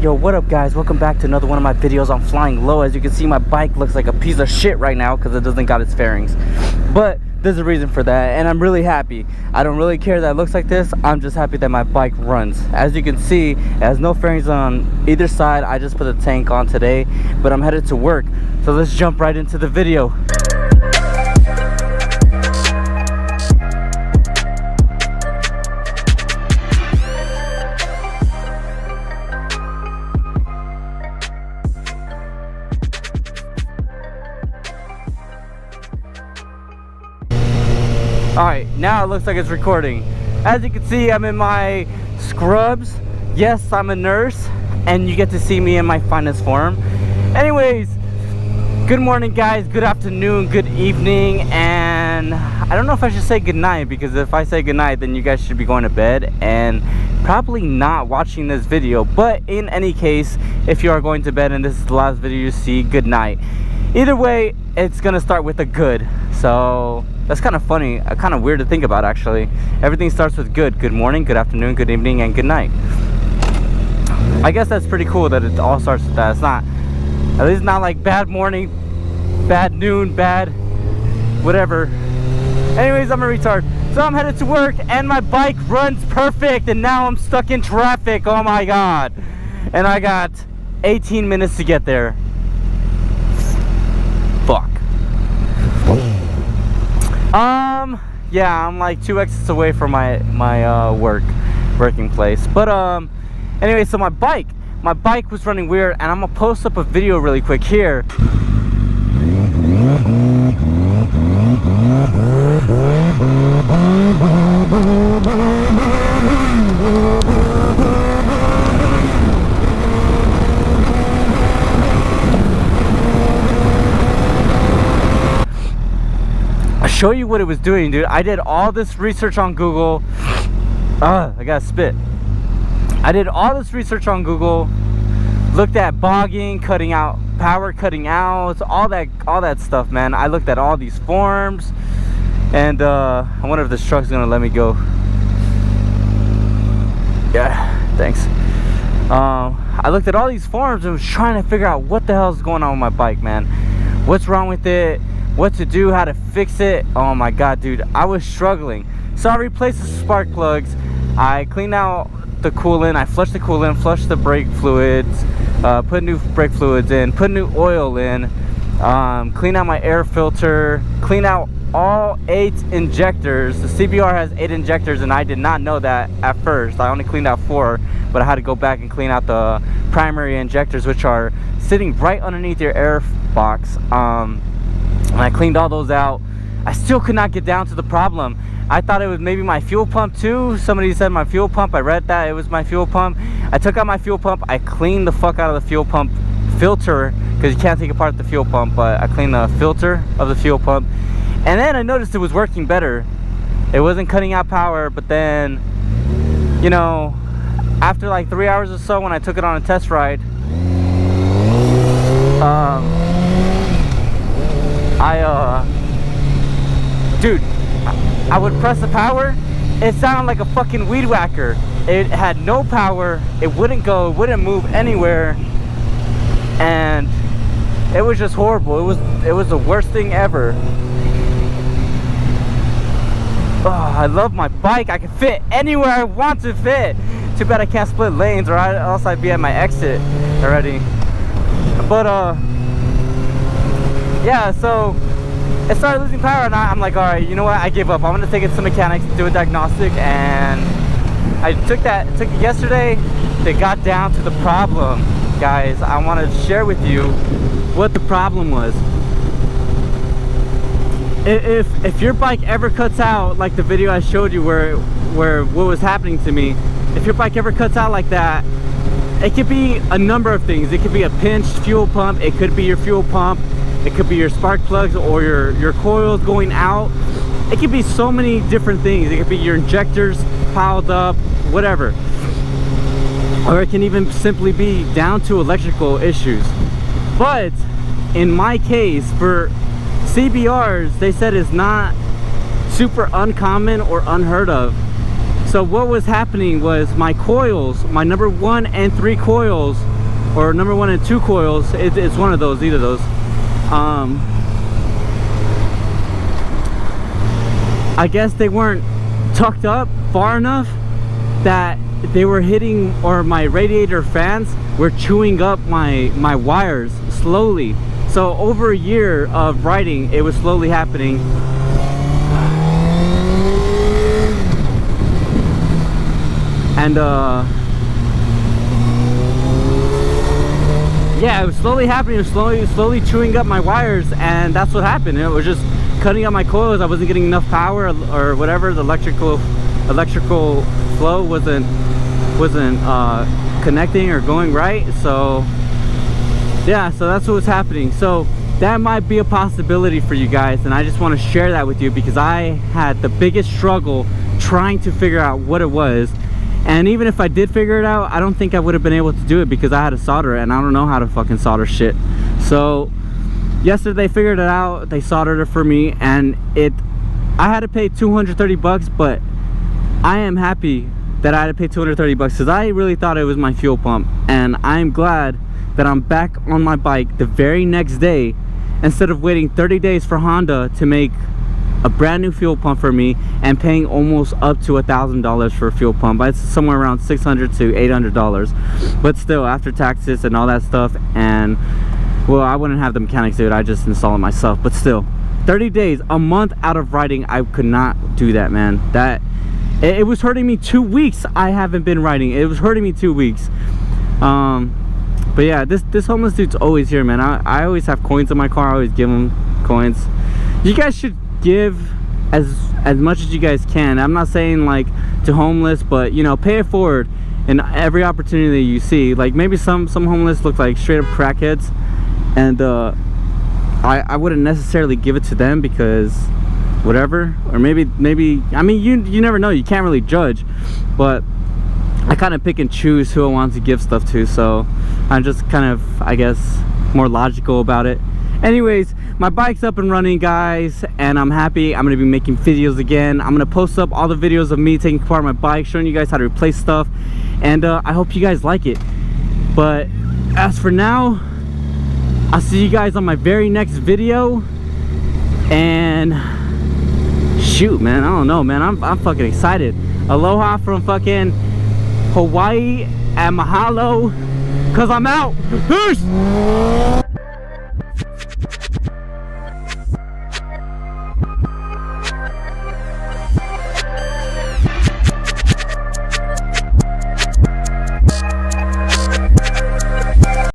Yo, what up guys? Welcome back to another one of my videos on flying low. As you can see, my bike looks like a piece of shit right now because it doesn't got its fairings, but there's a reason for that, and I'm really happy. I don't really care that it looks like this. I'm just happy that my bike runs. As you can see, it has no fairings on either side. I just put the tank on today, but I'm headed to work, so let's jump right into the video. Alright, now it looks like it's recording. As you can see, I'm in my scrubs. Yes, I'm a nurse, and you get to see me in my finest form. Anyways, good morning guys, good afternoon, good evening, and I don't know if I should say good night, because if I say good night, then you guys should be going to bed and probably not watching this video. But in any case, if you are going to bed and this is the last video you see, good night. Either way, it's gonna start with a good. So that's kind of funny, kind of weird to think about actually. Everything starts with good. Good morning, good afternoon, good evening, and good night. I guess that's pretty cool that it all starts with that. It's not, at least not like bad morning, bad noon, bad whatever. Anyways, I'm a retard. So I'm headed to work and my bike runs perfect, and now I'm stuck in traffic. Oh my god. And I got 18 minutes to get there. Fuck. Yeah, I'm like 2 exits away from my working place. But anyway, so my bike was running weird, and I'm gonna post up a video really quick here. Show you what it was doing, dude. I did all this research on Google. I gotta spit. I did all this research on Google, looked at bogging, cutting out power, cutting out, all that stuff, man. I looked at all these forms, and I wonder if this truck's gonna let me go. Yeah, thanks. I looked at all these forms and was trying to figure out what the hell's going on with my bike, man. What's wrong with it? What to do, how to fix it. Oh my god, dude, I was struggling. So I replaced the spark plugs, I cleaned out the coolant, I flushed the coolant, flushed the brake fluids, put new brake fluids in, put new oil in, clean out my air filter, clean out all 8 injectors. The CBR has 8 injectors, and I did not know that at first. I only cleaned out 4, but I had to go back and clean out the primary injectors, which are sitting right underneath your air box. And I cleaned all those out. I still could not get down to the problem. I thought it was maybe my fuel pump too. Somebody said my fuel pump. I read that it was my fuel pump. I took out my fuel pump. I cleaned the fuck out of the fuel pump filter, because you can't take apart the fuel pump, but I cleaned the filter of the fuel pump. And then I noticed it was working better. It wasn't cutting out power, but then, you know, after like 3 hours or so, when I took it on a test ride, dude, I would press the power, it sounded like a fucking weed whacker. It had no power, it wouldn't go, it wouldn't move anywhere, and it was just horrible. It was the worst thing ever. Oh, I love my bike. I can fit anywhere I want to fit. Too bad I can't split lanes, or else I'd be at my exit already. But yeah, so it started losing power, and I'm like, all right, you know what, I give up. I'm gonna take it to mechanics, do a diagnostic, and I took it yesterday. They got down to the problem, guys. I want to share with you what the problem was. If your bike ever cuts out, like the video I showed you where what was happening to me, if your bike ever cuts out like that, it could be a number of things. It could be a pinched fuel pump, it could be your fuel pump, it could be your spark plugs or your coils going out. It could be so many different things. It could be your injectors piled up, whatever. Or it can even simply be down to electrical issues. But in my case, for CBRs, they said it's not super uncommon or unheard of. So what was happening was my coils, my number 1 and 3 coils, or number 1 and 2 coils, it's one of those, either of those, I guess they weren't tucked up far enough that they were hitting, or my radiator fans were chewing up my wires slowly. So over a year of riding, it was slowly happening. And yeah, it was slowly happening. It was slowly chewing up my wires, and that's what happened. It was just cutting up my coils. I wasn't getting enough power, or whatever. The electrical flow wasn't connecting or going right. So yeah, so that's what was happening. So that might be a possibility for you guys, and I just want to share that with you because I had the biggest struggle trying to figure out what it was. And even if I did figure it out, I don't think I would have been able to do it because I had to solder it, and I don't know how to fucking solder shit. So yesterday they figured it out. They soldered it for me, and I had to pay 230 bucks, but I am happy that I had to pay 230 bucks because I really thought it was my fuel pump. And I'm glad that I'm back on my bike the very next day instead of waiting 30 days for Honda to make a brand new fuel pump for me and paying almost up to $1,000 for a fuel pump. It's somewhere around $600 to $800, but still, after taxes and all that stuff. And well, I wouldn't have the mechanics do it, I just install it myself. But still, 30 days, a month out of riding, I could not do that, man. It was hurting me 2 weeks. I haven't been riding. It was hurting me 2 weeks. But yeah, this homeless dude's always here, man. I always have coins in my car. I always give him coins. You guys should give as much as you guys can. I'm not saying like to homeless, but you know, pay it forward in every opportunity you see. Like maybe some homeless look like straight up crackheads, and I wouldn't necessarily give it to them because whatever. Or maybe I mean, you never know, you can't really judge, but I kind of pick and choose who I want to give stuff to. So I'm just kind of, I guess, more logical about it. Anyways, my bike's up and running, guys, and I'm happy. I'm gonna be making videos again. I'm gonna post up all the videos of me taking apart my bike, showing you guys how to replace stuff, and I hope you guys like it. But as for now, I'll see you guys on my very next video. And shoot, man, I don't know, man, I'm fucking excited. Aloha from fucking Hawaii, and mahalo, cause I'm out. Peace.